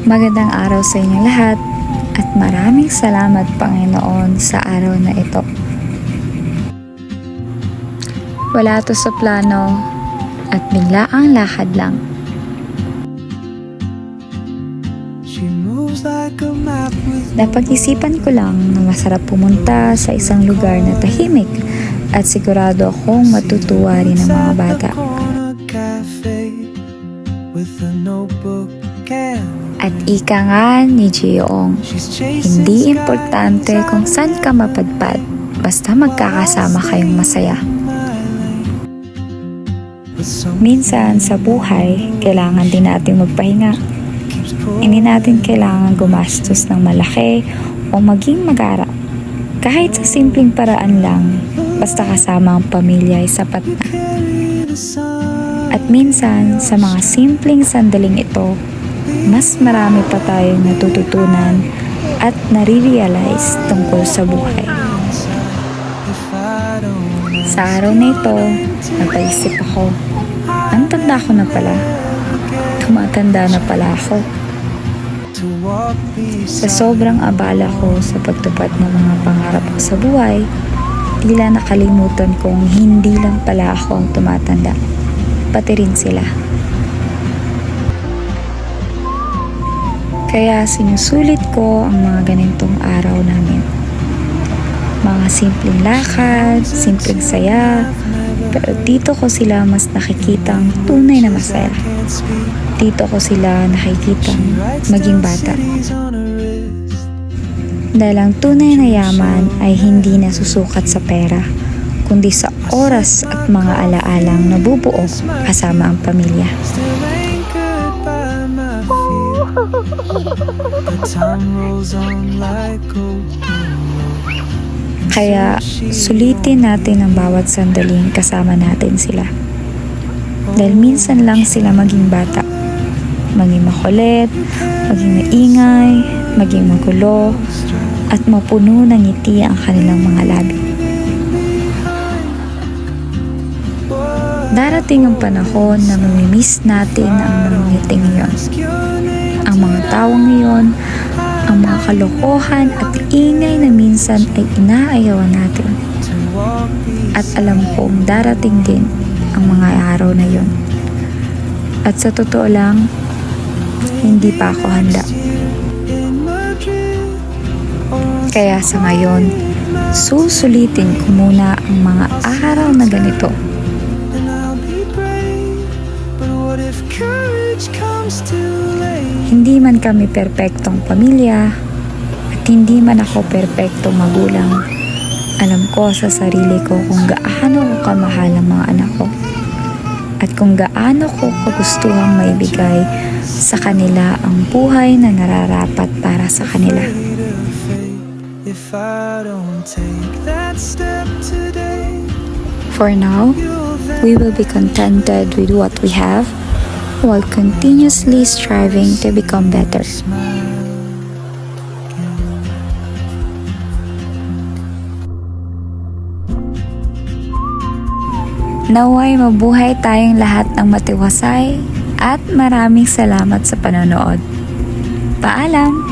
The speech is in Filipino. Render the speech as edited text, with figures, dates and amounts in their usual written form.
Magandang araw sa inyong lahat at maraming salamat Panginoon sa araw na ito. Wala to sa plano at biglaang lakad lang. Napag-isipan ko lang na masarap pumunta sa isang lugar na tahimik at sigurado akong matutuwa rin ang mga bata. At ika nga ni Jeong, hindi importante kung saan ka mapadpad, basta magkakasama kayong masaya. Minsan sa buhay, kailangan din natin magpahinga. Hindi natin kailangan gumastos ng malaki o maging magara. Kahit sa simpleng paraan lang, basta kasama ang pamilya ay sapat na. At minsan, sa mga simpleng sandaling ito, mas marami pa tayong natututunan at nare-realize tungkol sa buhay. Sa araw na ito, napaisip ako, ang tanda ko na pala. Tumatanda na pala ako. Sa sobrang abala ko sa pagtupad ng mga pangarap ko sa buhay, tila nakalimutan kong hindi lang pala ako ang tumatanda, pati rin sila. Kaya sinusulit ko ang mga ganitong araw namin. Mga simpleng lakad, simpleng saya, pero dito ko sila mas nakikitang tunay na masaya. Dito ko sila nakikitang maging bata. Dahil ang tunay na yaman ay hindi nasusukat sa pera, kundi sa oras at mga alaalang nabubuo kasama ang pamilya. Kaya sulitin natin ang bawat sandaling kasama natin sila. Dahil minsan lang sila maging bata. Maging makulit, maging maingay, maging magulo, at mapuno ng ngiti ang kanilang mga labi. Darating ang panahon na mamimiss natin ang mga ngiting iyon. Ang mga tawang iyon, ang mga kalokohan at ingay na minsan ay inaayawan natin. At alam kong darating din ang mga araw na yon. At sa totoo lang, hindi pa ako handa. Kaya sa ngayon, susulitin ko muna ang mga araw na ganito. Hindi man kami perpektong pamilya at hindi man ako perpektong magulang. Alam ko sa sarili ko kung gaano ko kamahal ang mga anak ko at kung gaano ko kagustuhang maibigay sa kanila ang buhay na nararapat para sa kanila. For now, we will be contented with what we have while continuously striving to become better. Naway mabuhay tayong lahat ng matiwasay at maraming salamat sa panonood. Paalam!